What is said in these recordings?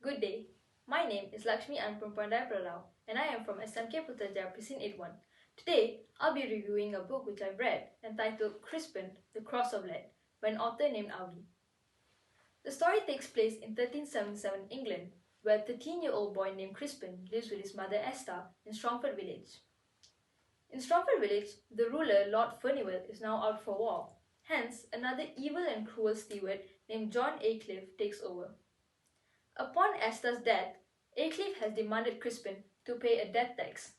Good day. My name is Lakshmi Anpumpandai and I am from SMKPP8 Precinct 81. Today, I'll be reviewing a book which I've read entitled Crispin, The Cross of Lead by an author named Augie. The story takes place in 1377 England, where a 13-year-old boy named Crispin lives with his mother Esther in Strongford Village. In Strongford Village, the ruler, Lord Furnivall, is now out for war. Hence, another evil and cruel steward named John Aycliffe takes over. Upon Esther's death, Aycliffe has demanded Crispin to pay a death tax.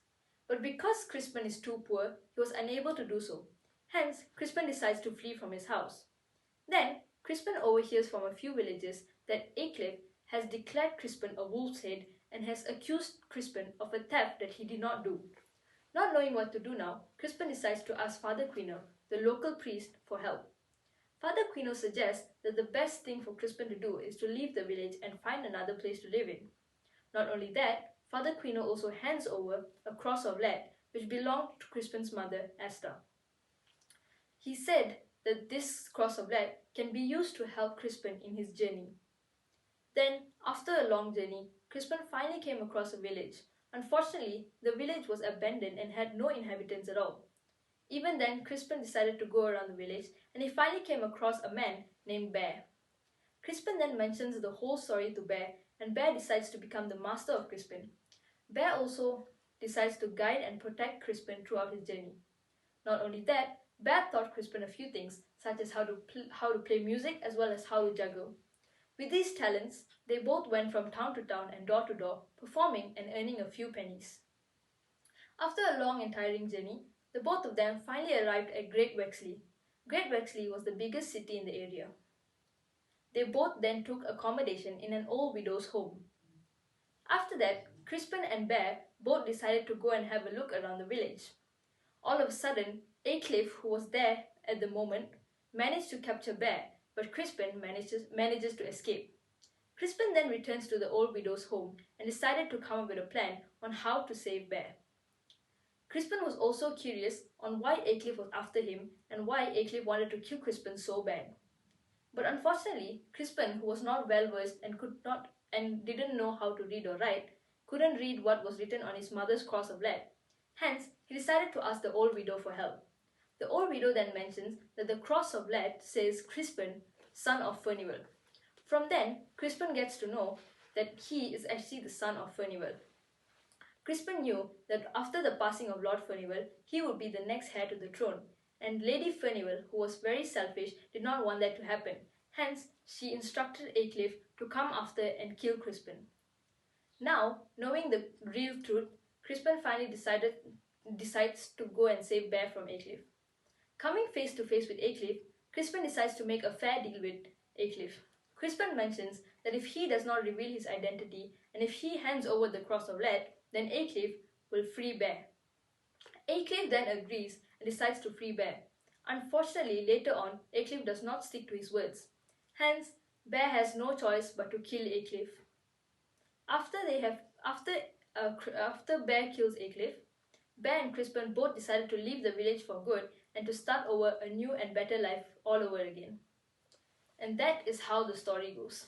But because Crispin is too poor, he was unable to do so. Hence, Crispin decides to flee from his house. Then, Crispin overhears from a few villagers that Aycliffe has declared Crispin a wolf's head and has accused Crispin of a theft that he did not do. Not knowing what to do now, Crispin decides to ask Father Quino, the local priest, for help. Father Quino suggests that the best thing for Crispin to do is to leave the village and find another place to live in. Not only that, Father Quino also hands over a cross of lead which belonged to Crispin's mother, Esther. He said that this cross of lead can be used to help Crispin in his journey. Then, after a long journey, Crispin finally came across a village. Unfortunately, the village was abandoned and had no inhabitants at all. Even then, Crispin decided to go around the village and he finally came across a man named Bear. Crispin then mentions the whole story to Bear and Bear decides to become the master of Crispin. Bear also decides to guide and protect Crispin throughout his journey. Not only that, Bear taught Crispin a few things such as how to play music as well as how to juggle. With these talents, they both went from town to town and door to door, performing and earning a few pennies. After a long and tiring journey, the both of them finally arrived at Great Wexley. Great Wexley was the biggest city in the area. They both then took accommodation in an old widow's home. After that, Crispin and Bear both decided to go and have a look around the village. All of a sudden, Aycliffe, who was there at the moment, managed to capture Bear, but Crispin manages to escape. Crispin then returns to the old widow's home and decided to come up with a plan on how to save Bear. Crispin was also curious on why Aycliffe was after him and why Aycliffe wanted to kill Crispin so bad. But unfortunately, Crispin, who was not well versed and didn't know how to read or write, couldn't read what was written on his mother's cross of lead. Hence, he decided to ask the old widow for help. The old widow then mentions that the cross of lead says Crispin, son of Furnivall. From then, Crispin gets to know that he is actually the son of Furnivall. Crispin knew that after the passing of Lord Furnivall, he would be the next heir to the throne, and Lady Furnivall, who was very selfish, did not want that to happen. Hence, she instructed Aycliffe to come after and kill Crispin. Now, knowing the real truth, Crispin finally decides to go and save Bear from Aycliffe. Coming face to face with Aycliffe, Crispin decides to make a fair deal with Aycliffe. Crispin mentions that if he does not reveal his identity and if he hands over the cross of lead, then Aycliffe will free Bear. Aycliffe then agrees and decides to free Bear. Unfortunately, later on, Aycliffe does not stick to his words. Hence, Bear has no choice but to kill Aycliffe. After Bear kills Aycliffe, Bear and Crispin both decided to leave the village for good and to start over a new and better life all over again. And that is how the story goes.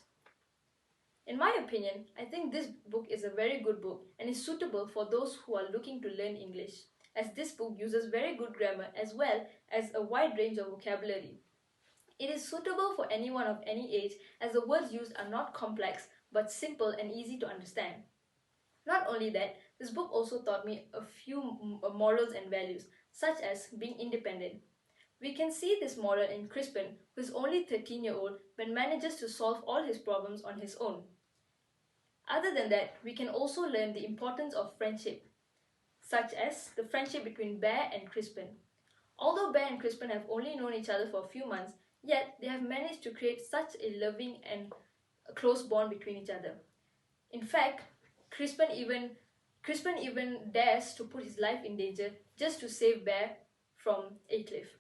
In my opinion, I think this book is a very good book and is suitable for those who are looking to learn English, as this book uses very good grammar as well as a wide range of vocabulary. It is suitable for anyone of any age as the words used are not complex but simple and easy to understand. Not only that, this book also taught me a few morals and values, such as being independent. We can see this moral in Crispin, who is only 13-year-old but manages to solve all his problems on his own. Other than that, we can also learn the importance of friendship, such as the friendship between Bear and Crispin. Although Bear and Crispin have only known each other for a few months, yet they have managed to create such a loving and close bond between each other. In fact, Crispin even dares to put his life in danger just to save Bear from Aycliffe.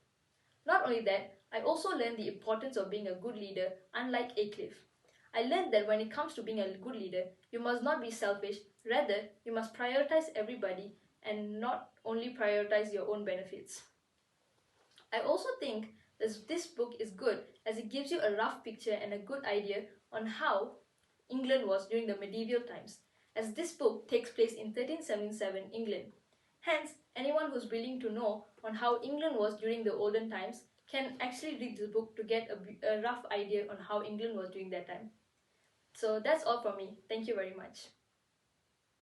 Not only that, I also learned the importance of being a good leader, unlike Aycliffe. I learned that when it comes to being a good leader, you must not be selfish, rather, you must prioritize everybody and not only prioritize your own benefits. I also think that this book is good as it gives you a rough picture and a good idea on how England was during the medieval times, as this book takes place in 1377 England. Hence, anyone who's willing to know on how England was during the olden times can actually read this book to get a rough idea on how England was during that time. So that's all from me. Thank you very much.